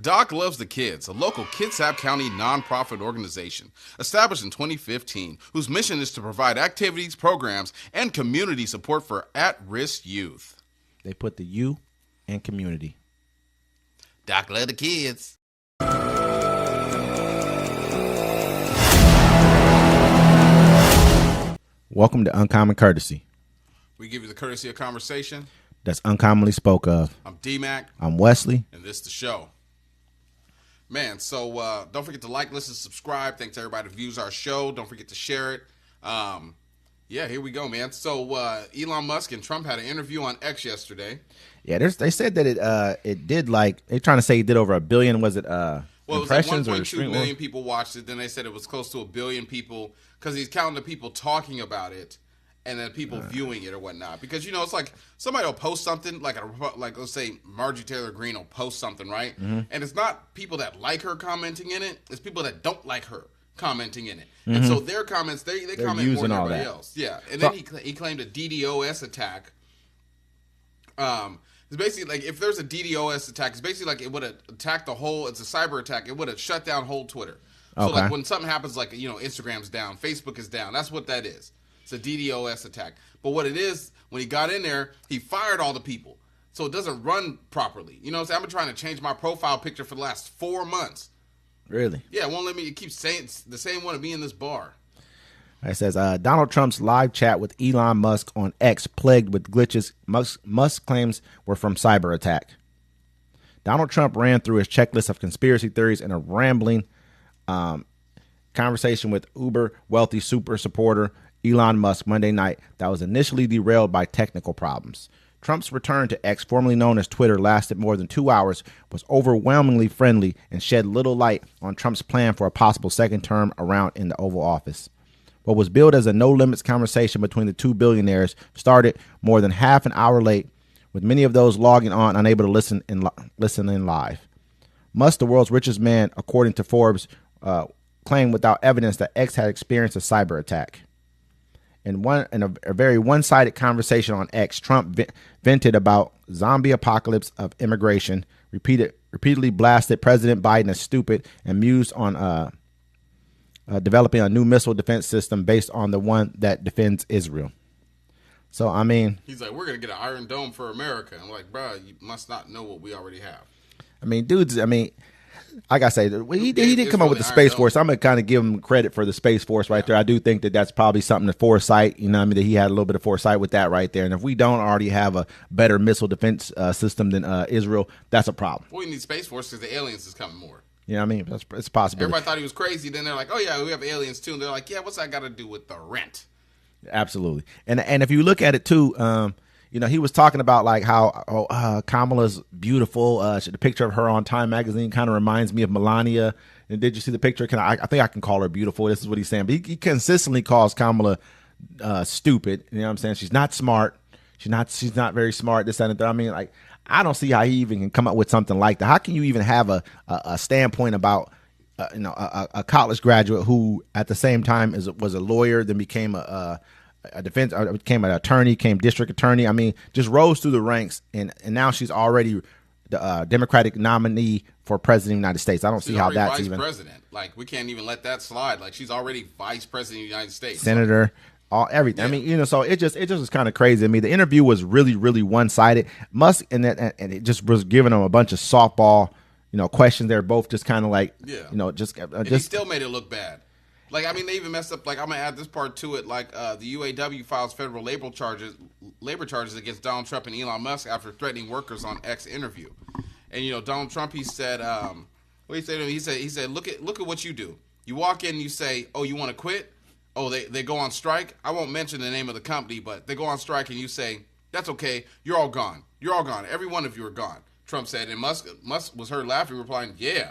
Doc Loves the Kids, a local Kitsap County nonprofit organization established in 2015, whose mission is to provide activities, programs, and community support for at-risk youth. They put the U in community. Doc Loves the Kids. Welcome to Uncommon Courtesy. We give you the courtesy of conversation that's uncommonly spoke of. I'm D-Mac. I'm Wesley. And this is the show. Man, so don't forget to like, listen, subscribe. Thanks to everybody who views our show. Don't forget to share it. Yeah, here we go, man. So Elon Musk and Trump had an interview on X yesterday. Yeah, they said that it did they're trying to say it did over 1 billion. Was it well, impressions it was like 1.2 or million people watched it. Then they said it was close to 1 billion people because he's counting the people talking about it and then people viewing it or whatnot. Because, it's like somebody will post something, like let's say Marjorie Taylor Greene will post something, right? Mm-hmm. And it's not people that like her commenting in it. It's people that don't like her commenting in it. Mm-hmm. And so their comments, they comment more than everybody else. Yeah. And then he claimed a DDoS attack. It's basically like if there's a DDoS attack, it's basically like it would have attacked the whole, it's a cyber attack. It would have shut down whole Twitter. So like when something happens, like, Instagram's down, Facebook is down. That's what that is. It's a DDoS attack. But what it is, when he got in there, he fired all the people. So it doesn't run properly. You know what I'm saying? I've been trying to change my profile picture for the last 4 months. Really? Yeah, it won't let me. It keeps saying it's the same one of me in this bar. It says, Donald Trump's live chat with Elon Musk on X plagued with glitches Musk claims were from cyber attack. Donald Trump ran through his checklist of conspiracy theories in a rambling conversation with uber wealthy super supporter Elon Musk Monday night that was initially derailed by technical problems. Trump's return to X, formerly known as Twitter, lasted more than 2 hours, was overwhelmingly friendly, and shed little light on Trump's plan for a possible second term around in the Oval Office. What was billed as a no-limits conversation between the two billionaires started more than half an hour late, with many of those logging on unable to listen in live. Musk, the world's richest man, according to Forbes, claimed without evidence that X had experienced a cyber attack. In a very one-sided conversation on X, Trump vented about zombie apocalypse of immigration, repeatedly blasted President Biden as stupid, and mused on developing a new missile defense system based on the one that defends Israel. So, I mean... He's like, we're going to get an Iron Dome for America. I'm like, bro, you must not know what we already have. I mean, dudes, like I say, he did come up with the Space Force. I'm going to kind of give him credit for the Space Force right there. I do think that that's probably something to foresight, that he had a little bit of foresight with that right there. And if we don't already have a better missile defense system than Israel, that's a problem. Well, we need Space Force because the aliens is coming more. You know what I mean? It's possible. Everybody thought he was crazy. Then they're like, oh, yeah, we have aliens too. And they're like, yeah, what's that got to do with the rent? Absolutely. And if you look at it too, he was talking about like how Kamala's beautiful. The picture of her on Time magazine kind of reminds me of Melania. And did you see the picture? I think I can call her beautiful. This is what he's saying. But he consistently calls Kamala stupid. You know what I'm saying? She's not smart. She's not very smart. This and that. I mean, like, I don't see how he even can come up with something like that. How can you even have a standpoint about a college graduate who at the same time was a lawyer, then became a defense, became an attorney, became district attorney. I mean, just rose through the ranks, and now she's already the Democratic nominee for president of the United States. I don't see how that's vice even president. Like, we can't even let that slide. Like, she's already vice president of the United States, senator. Everything. Yeah. I mean, so it just was kind of crazy. I mean, the interview was really, really one-sided. Musk and it just was giving him a bunch of softball, questions. They're both just kind of like, just he still made it look bad. Like, I mean, they even messed up. Like, I'm gonna add this part to it. Like, the UAW files federal labor charges against Donald Trump and Elon Musk after threatening workers on X interview. And Donald Trump, he said, what he said to him? He said, look at what you do. You walk in, and you say, oh, you want to quit? Oh, they go on strike? I won't mention the name of the company, but they go on strike and you say, that's okay, you're all gone. You're all gone. Every one of you are gone, Trump said. And Musk was heard laughing, replying, yeah.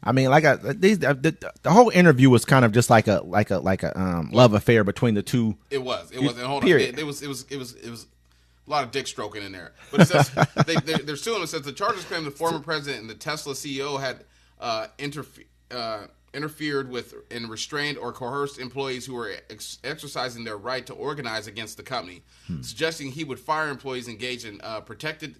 I mean, the whole interview was kind of just like a love affair between the two. It was. And hold on. It was a lot of dick stroking in there. But it says they're suing him. It says the charges claim the former president and the Tesla CEO had interfered with and restrained or coerced employees who were exercising their right to organize against the company, suggesting he would fire employees engaged in protected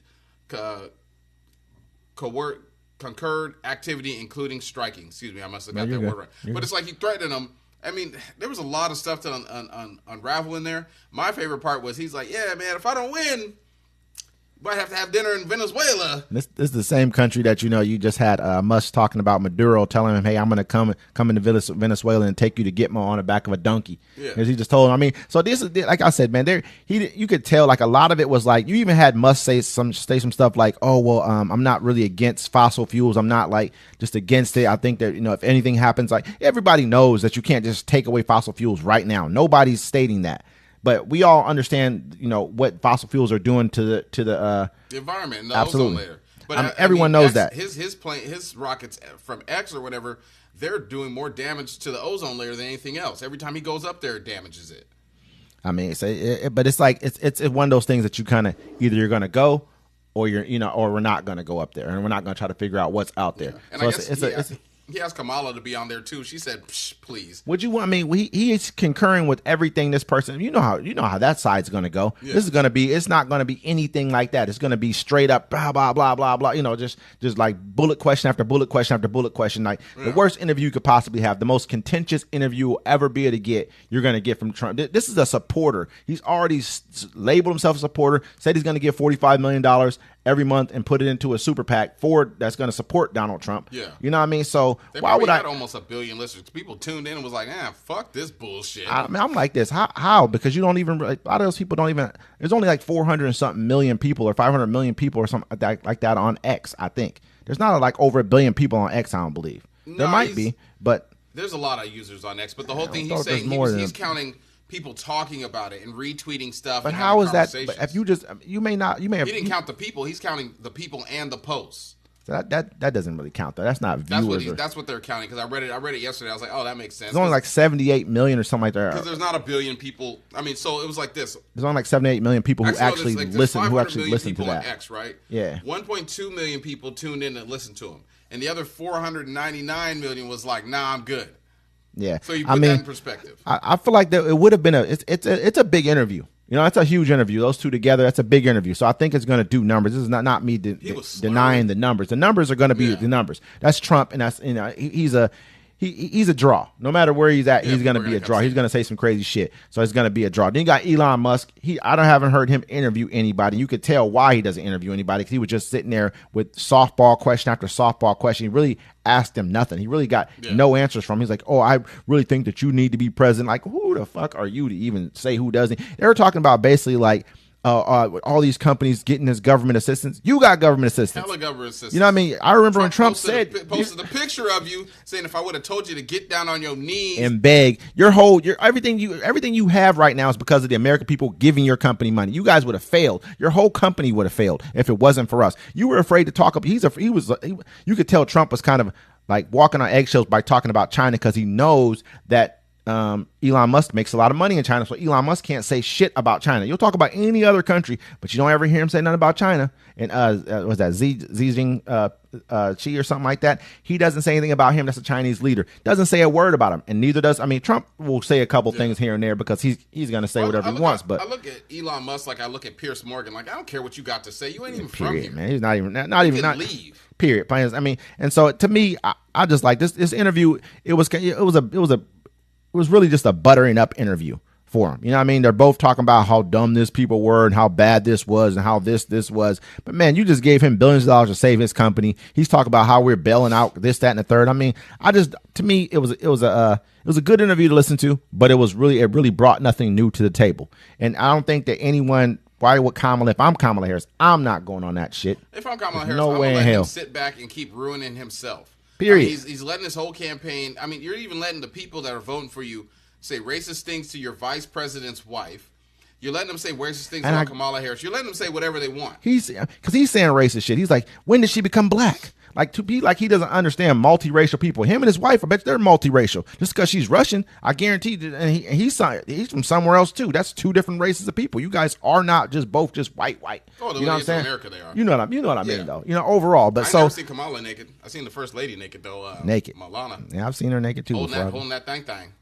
concurred activity, including striking. Excuse me, I must have got that good. word right. But it's like he threatened them. I mean, there was a lot of stuff to unravel in there. My favorite part was he's like, yeah, man, if I don't win, might have to have dinner in Venezuela. This is the same country that, you just had Musk talking about Maduro, telling him, hey, I'm going to come into Venezuela and take you to Gitmo on the back of a donkey. Yeah. As he just told him. I mean, so this is, like I said, man, you could tell, like, a lot of it was like, you even had Musk say some stuff like, oh, well, I'm not really against fossil fuels. I'm not like just against it. I think that, if anything happens, like, everybody knows that you can't just take away fossil fuels right now. Nobody's stating that. But we all understand, what fossil fuels are doing to the environment and the absolutely. ozone layer. But everyone knows that his rockets from X or whatever, they're doing more damage to the ozone layer than anything else. Every time he goes up there, it damages it. I mean, but it's like it's one of those things that you kind of either you're going to go or or we're not going to go up there, and we're not going to try to figure out what's out there. Yeah. And so I guess he asked Kamala to be on there too. She said, "Please." Would you want? I mean, he is concurring with everything this person. You know how that side's going to go. Yeah. This is going to be. It's not going to be anything like that. It's going to be straight up blah blah blah blah blah. Just like bullet question after bullet question after bullet question. Like the worst interview you could possibly have, the most contentious interview you'll ever be able to get. You're going to get from Trump. This is a supporter. He's already labeled himself a supporter. Said he's going to give $45 million every month and put it into a super PAC that's going to support Donald Trump. Yeah. You know what I mean? So why would I? Almost 1 billion listeners. People tuned in and was like, fuck this bullshit. I mean, I'm like this. How? Because you don't even, a lot of those people don't even, there's only like 400 and something million people or 500 million people or something like that on X, I think. There's not like over 1 billion people on X, I don't believe. There might be, but. There's a lot of users on X, but the whole thing he's saying, he's counting people talking about it and retweeting stuff. But how is that? If you have. He didn't count the people. He's counting the people and the posts. So that doesn't really count though. That's not viewers. That's what they're counting because I read it yesterday. I was like, oh, that makes sense. There's only like 78 million or something like that. Because there's not 1 billion people. I mean, so it was like this. There's only like 78 million people who actually listen. Who actually listen to that? On X, right? Yeah. 1.2 million people tuned in and listened to him, and the other 499 million was like, nah, I'm good. Yeah. So you put that in perspective. I feel like that it would have been it's a big interview. That's a huge interview. Those two together, that's a big interview. So I think it's going to do numbers. This is not me denying the numbers. The numbers are going to be the numbers. That's Trump, and that's he's a draw. No matter where he's at, he's going to be a draw. He's going to say some crazy shit. So it's going to be a draw. Then you got Elon Musk. Haven't heard him interview anybody. You could tell why he doesn't interview anybody because he was just sitting there with softball question after softball question. He really asked him nothing. He really got no answers from him. He's like, oh, I really think that you need to be president. Like, who the fuck are you to even say who doesn't? They were talking about basically like, all these companies getting this government assistance. You got government assistance. Hella government assistance. You know what I mean? I remember when Trump posted a picture of you saying, if I would have told you to get down on your knees and beg, everything you have right now is because of the American people giving your company money. You guys would have failed. Your whole company would have failed if it wasn't for us. You were afraid to talk up. You could tell Trump was kind of like walking on eggshells by talking about China because he knows that Elon Musk makes a lot of money in China, so Elon Musk can't say shit about China. You'll talk about any other country, but you don't ever hear him say nothing about China. And was that Xi Jinping or something like that? He doesn't say anything about him. That's a Chinese leader. Doesn't say a word about him, and neither does. I mean, Trump will say a couple things here and there because he's going to say whatever he wants. But I look at Elon Musk like I look at Pierce Morgan. Like I don't care what you got to say. You ain't even period, from here, man. He's not even leave. Period. I mean, and so to me, I just like this interview. It was really just a buttering up interview for him. You know what I mean? They're both talking about how dumb this people were and how bad this was and how this was. But man, you just gave him billions of dollars to save his company. He's talking about how we're bailing out this, that, and the third. I mean, to me, it was a good interview to listen to, but it really brought nothing new to the table. And I don't think that anyone. Why would Kamala? If I'm Kamala Harris, I'm not going on that shit. If I'm Kamala Harris, I'm going to let him sit back and keep ruining himself. Period. He's letting his whole campaign. I mean, you're even letting the people that are voting for you say racist things to your vice president's wife. You're letting them say racist things about Kamala Harris. You're letting them say whatever they want. Because he's saying racist shit. He's like, when did she become black? Like, to be like he doesn't understand multiracial people. Him and his wife, I bet they're multiracial. Just because she's Russian, I guarantee that, and he's from somewhere else too. That's two different races of people. You guys are not just both just white. Oh, you know what I'm saying? America, they are. You know what I mean, though. Overall. But I never seen Kamala naked. I seen the first lady naked though. Naked. Malana. Yeah, I've seen her naked too. Holding that thing.